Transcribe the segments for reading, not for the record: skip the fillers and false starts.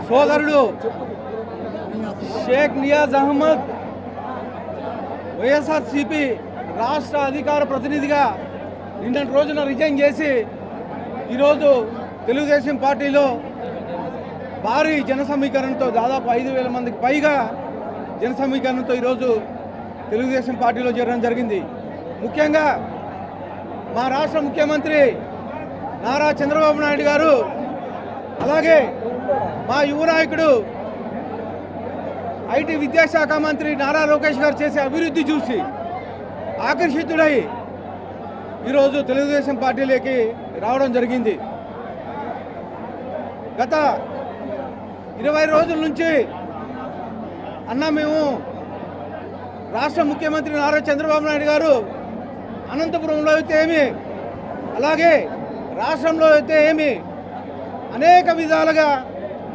సోదరుడు షేక్ నియాజ్ అహ్మద్ వైఎస్ఆర్సీపీ రాష్ట్ర అధికార ప్రతినిధిగా నిన్నటి రోజున రిజైన్ చేసి ఈరోజు తెలుగుదేశం పార్టీలో భారీ జన సమీకరణతో దాదాపు 5,000 మందికి పైగా జన సమీకరణతో ఈరోజు తెలుగుదేశం పార్టీలో చేరడం జరిగింది. ముఖ్యంగా మా రాష్ట్ర ముఖ్యమంత్రి నారా చంద్రబాబు నాయుడు గారు, అలాగే మా యువ నాయకుడు ఐటీ విద్యాశాఖ మంత్రి నారా లోకేష్ గారు చేసే అభివృద్ధి చూసి ఆకర్షితుడై ఈరోజు తెలుగుదేశం పార్టీలోకి రావడం జరిగింది. గత 20 రోజుల నుంచి మేము రాష్ట్ర ముఖ్యమంత్రి నారా చంద్రబాబు నాయుడు గారు అనంతపురంలో అయితే ఏమి, అలాగే రాష్ట్రంలో అయితే ఏమి అనేక విధాలుగా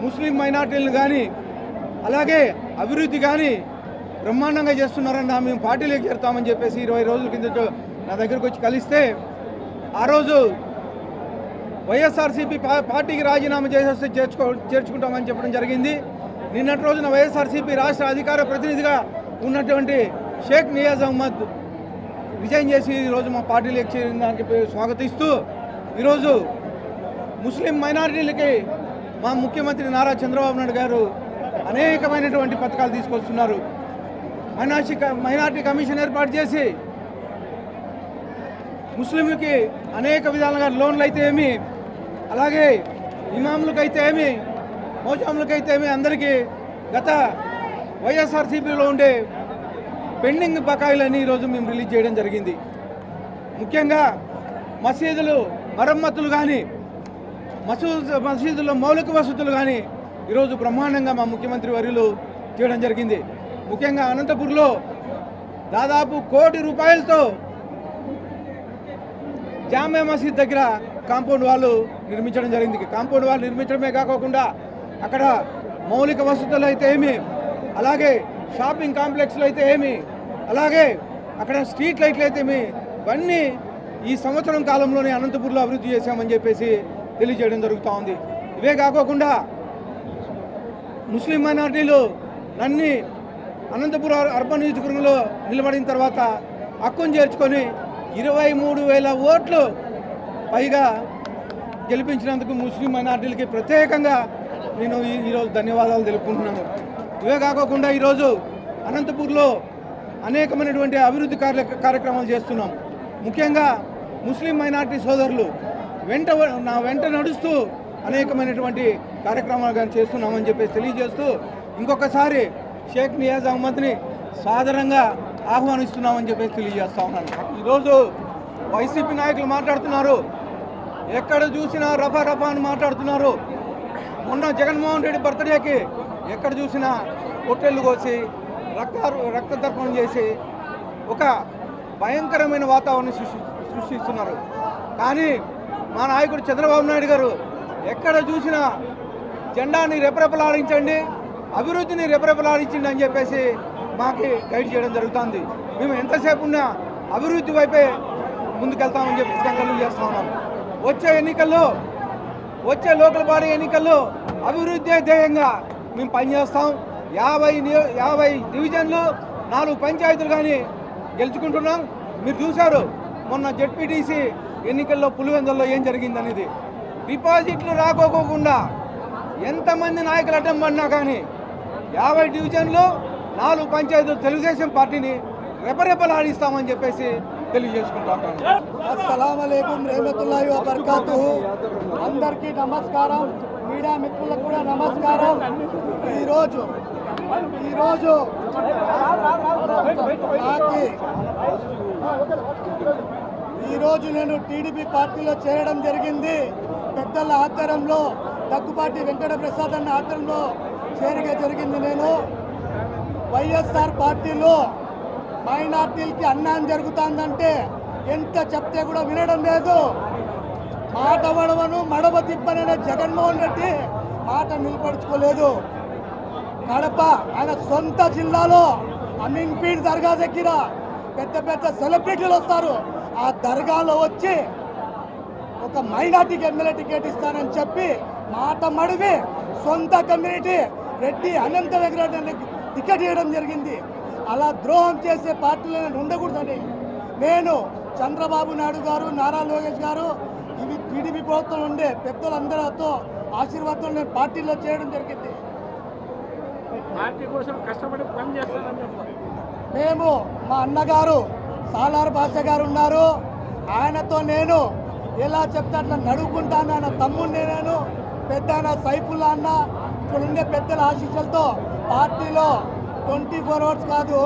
ముస్లిం మైనార్టీలను కానీ అలాగే అభివృద్ధి కానీ బ్రహ్మాండంగా చేస్తున్నారని మేము పార్టీలోకి చేరుతామని చెప్పేసి 20 రోజుల కింద నా దగ్గరకు వచ్చి కలిస్తే ఆ రోజు వైఎస్ఆర్సీపీ పార్టీకి రాజీనామా చేసేస్తే చేర్చుకుంటామని చెప్పడం జరిగింది. నిన్నటి రోజున వైఎస్ఆర్సీపీ రాష్ట్ర అధికార ప్రతినిధిగా ఉన్నటువంటి షేక్ నియాజ్ అహ్మద్ రిజైన్ చేసి ఈరోజు మా పార్టీలోకి చేరిన దానికి స్వాగతిస్తూ ఈరోజు ముస్లిం మైనారిటీలకి మా ముఖ్యమంత్రి నారా చంద్రబాబు నాయుడు గారు అనేకమైనటువంటి పథకాలు తీసుకొస్తున్నారు. మైనార్టీ కమిషన్ ఏర్పాటు చేసి ముస్లింలకి అనేక విధాలుగా లోన్లు అయితే ఏమి, అలాగే ఇమాములకైతే ఏమి, మౌజాములకైతే ఏమి అందరికీ గత వైఎస్ఆర్సీపీలో ఉండే పెండింగ్ బకాయిలని ఈరోజు మేము రిలీజ్ చేయడం జరిగింది. ముఖ్యంగా మసీదులు మరమ్మతులు కానీ మసీదుల్లో మౌలిక వసతులు కానీ ఈరోజు బ్రహ్మాండంగా మా ముఖ్యమంత్రి వర్యులు చేయడం జరిగింది. ముఖ్యంగా అనంతపూర్లో దాదాపు 1 కోటి రూపాయలతో జామే మసీద్ దగ్గర కాంపౌండ్ వాళ్ళు నిర్మించడం జరిగింది. కాంపౌండ్ వాళ్ళు నిర్మించడమే కాకుండా అక్కడ మౌలిక వసతులు అయితే ఏమి, అలాగే షాపింగ్ కాంప్లెక్స్లు అయితే ఏమి, అలాగే అక్కడ స్ట్రీట్ లైట్లు అయితే ఏమి, ఇవన్నీ ఈ సంవత్సరం కాలంలోనే అనంతపూర్లో అభివృద్ధి చేశామని చెప్పేసి తెలియజేయడం జరుగుతూ ఉంది. ఇవే కాకుండా ముస్లిం మైనార్టీలు నన్ను అనంతపురం అర్బన్ నియోజకవర్గంలో నిలబడిన తర్వాత హక్కును చేర్చుకొని 23,000 ఓట్లు పైగా గెలిపించినందుకు ముస్లిం మైనార్టీలకి ప్రత్యేకంగా నేను ఈరోజు ధన్యవాదాలు తెలుపుకుంటున్నాను. ఇవే కాకుండా ఈరోజు అనంతపూర్లో అనేకమైనటువంటి అభివృద్ధి కార్యక్రమాలు చేస్తున్నాం. ముఖ్యంగా ముస్లిం మైనార్టీ సోదరులు నా వెంట నడుస్తూ అనేకమైనటువంటి కార్యక్రమాలు కానీ చేస్తున్నామని చెప్పేసి తెలియజేస్తూ ఇంకొకసారి షేక్ నియాజ్ అహ్మద్ని సాదరంగా ఆహ్వానిస్తున్నామని చెప్పేసి తెలియజేస్తా ఉన్నాను. ఈరోజు వైసీపీ నాయకులు మాట్లాడుతున్నారు, ఎక్కడ చూసినా రఫా రఫా అని మాట్లాడుతున్నారు. మొన్న జగన్మోహన్ రెడ్డి బర్త్డేకి ఎక్కడ చూసినా పొట్టెళ్ళు కోసి రక్త తర్పణం చేసి ఒక భయంకరమైన వాతావరణం సృష్టిస్తున్నారు. కానీ మా నాయకుడు చంద్రబాబు నాయుడు గారు ఎక్కడ చూసినా జెండాని రెపరెపలాడించండి, అభివృద్ధిని రెపరెపలాడించండి అని చెప్పేసి మాకు గైడ్ చేయడం జరుగుతుంది. మేము ఎంతసేపు ఉన్నా అభివృద్ధి వైపే ముందుకెళ్తామని చెప్పి సంకల్పం చేస్తా ఉన్నాం. వచ్చే లోకల్ బాడీ ఎన్నికల్లో అభివృద్ధి ధ్యేయంగా మేము పనిచేస్తాం. 50 డివిజన్లు 4 పంచాయతీలు కానీ గెలుచుకుంటున్నాం. మీరు చూశారు మొన్న జెడ్పీటీసీ ఎన్నికల్లో పులివెందుల్లో ఏం జరిగిందనేది. డిపాజిట్లు రాకోకుండా ఎంతమంది నాయకులు అడ్డం పడినా కానీ 50 డివిజన్లు 4 పంచాయతీలు తెలుగుదేశం పార్టీని రెపరెపలాడిస్తామని చెప్పేసి తెలియజేసుకుంటాను. అస్సలాముఅలైకుం రెహమతుల్లాహి వ బరకాతుహు. అందరికీ నమస్కారం, మీడియా మిత్రులకు కూడా నమస్కారం. ఈరోజు నేను టీడీపీ పార్టీలో చేరడం జరిగింది. పెద్దల ఆధ్వర్యంలో దగ్గుబాటి వెంకట ప్రసాద్ అన్న ఆధ్వర్యంలో చేరిక జరిగింది. నేను వైఎస్ఆర్ పార్టీలో మైనార్టీలకి అన్యాయం జరుగుతుందంటే ఎంత చెప్తే కూడా వినడం లేదు. మాట మడవ తిప్పననే జగన్మోహన్ రెడ్డి మాట నిలబడుచుకోలేదు. కడప ఆయన సొంత జిల్లాలో అమీన్పీర్ దర్గా దగ్గర పెద్ద పెద్ద సెలబ్రిటీలు వస్తారు. ఆ దర్గాలో వచ్చి ఒక మైనార్టీకి ఎమ్మెల్యే టికెట్ ఇస్తానని చెప్పి మాట మడివి సొంత కమ్యూనిటీ రెడ్డి అనంత వెంకటరెడ్డి టికెట్ ఇవ్వడం జరిగింది. అలా ద్రోహం చేసే పార్టీలను ఉండకూడదని నేను చంద్రబాబు నాయుడు గారు, నారా లోకేష్ గారు, ఇవి టీడీపీ ప్రభుత్వం ఉండే పెద్దలందరితో ఆశీర్వాదంతో నేను పార్టీలో చేయడం జరిగింది. పార్టీ కోసం కష్టపడి పని చేస్తానని చెప్పారు. మేము మా అన్నగారు సాలార్ భాష గారు ఉన్నారు, ఆయనతో నేను ఎలా చెప్తే అట్లా నడుపుకుంటాను. ఆయన తమ్ముడిని నేను, పెద్ద ఆయన సైఫుల్లా అన్న, ఇక్కడ ఉండే పెద్దల ఆశీస్సులతో పార్టీలో 24 hours కాదు,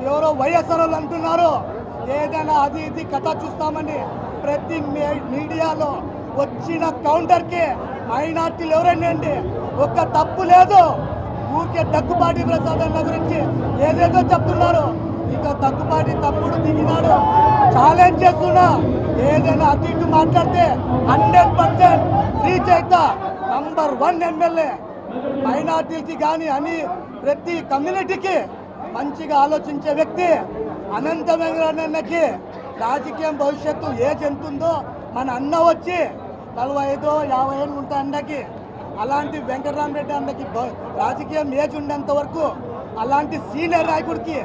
ఎవరో వైఎస్ఆర్ వాళ్ళు అంటున్నారు ఏదైనా అది ఇది కథ చూస్తామని. ప్రతి మీడియాలో వచ్చిన కౌంటర్కి మైనార్టీలు ఎవరండి అండి, ఒక్క తప్పు లేదు. ఊరికే దగ్గుపాటి ప్రసాద్ అన్న గురించి ఏదేదో చెప్తున్నారు. ఇక దగ్గుపాటి తమ్ముడు దిగినాడు, ఛాలెంజ్ చేస్తున్నా, ఏదైనా అటు ఇటు మాట్లాడితే 100% రీచ్ అవుతా. నంబర్ 1 ఎమ్మెల్యే మైనార్టీలకి కానీ అని ప్రతి కమ్యూనిటీకి మంచిగా ఆలోచించే వ్యక్తి అనంత వెంకటరెడ్డికి. రాజకీయం భవిష్యత్తు ఏజ్ ఎంత ఉందో మన అన్న వచ్చి 45-50 ఏళ్ళు ఉంటాయి అన్నకి. అలాంటి వెంకటరామరెడ్డి అన్నకి రాజకీయం ఏజ్ ఉండేంత వరకు అలాంటి సీనియర్ నాయకుడికి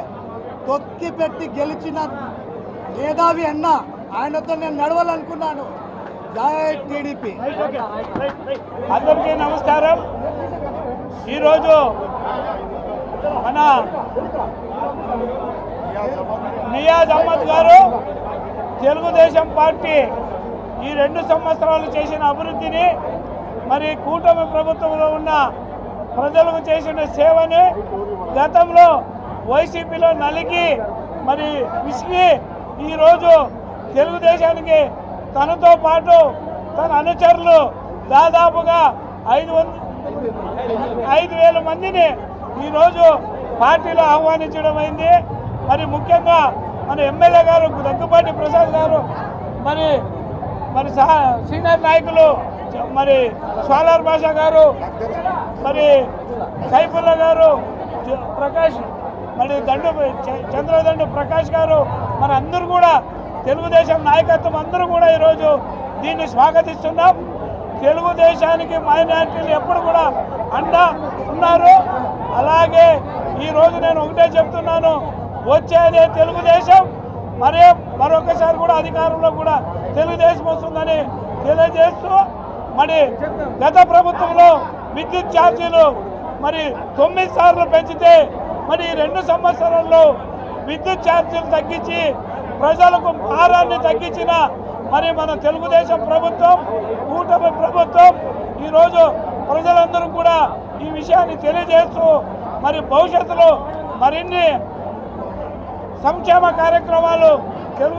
తొక్కి పెట్టి గెలిచిన మేధావి అన్న, ఆయనతో నేను నడవాలనుకున్నాను. జై టీడీపీ. అందరికీ నమస్కారం. ఈరోజు మన నియాజ్ అహ్మద్ గారు తెలుగుదేశం పార్టీ ఈ 2 సంవత్సరాలు చేసిన అభివృద్ధిని, మరి కూటమి ప్రభుత్వంలో ఉన్న ప్రజలకు చేసిన సేవని, గతంలో వైసీపీలో నలిగి మరి విసిగి ఈరోజు తెలుగుదేశానికి తనతో పాటు తన అనుచరులు దాదాపుగా 5,000 మందిని ఈరోజు పార్టీలో ఆహ్వానించడం అయింది. మరి ముఖ్యంగా మన ఎమ్మెల్యే గారు దగ్గుపాటి ప్రసాద్ గారు, మరి సీనియర్ నాయకులు మరి సాలార్ భాష గారు, మరి సైఫుల్లా గారు, ప్రకాష్, మరి చంద్రదండు ప్రకాష్ గారు, మరి అందరూ కూడా తెలుగుదేశం నాయకత్వం అందరూ కూడా ఈరోజు దీన్ని స్వాగతిస్తున్నాం. తెలుగుదేశానికి మైనారిటీలు ఎప్పుడు కూడా అండా ఉన్నారు. అలాగే ఈరోజు నేను ఒకటే చెప్తున్నాను, వచ్చేదే తెలుగుదేశం, మరొకసారి కూడా అధికారంలో కూడా తెలుగుదేశం వస్తుందని తెలియజేస్తూ, మరి గత ప్రభుత్వంలో విద్యుత్ ఛార్జీలు మరి 9 సార్లు పెంచితే, మరి 2 సంవత్సరాల్లో విద్యుత్ ఛార్జీలు తగ్గించి ప్రజలకు భారాన్ని తగ్గించిన మరి మన తెలుగుదేశం ప్రభుత్వం, కూటమి ప్రభుత్వం ఈరోజు ప్రజలందరూ కూడా ఈ విషయాన్ని తెలియజేస్తూ, మరి భవిష్యత్తులో మరిన్ని సంక్షేమ కార్యక్రమాలు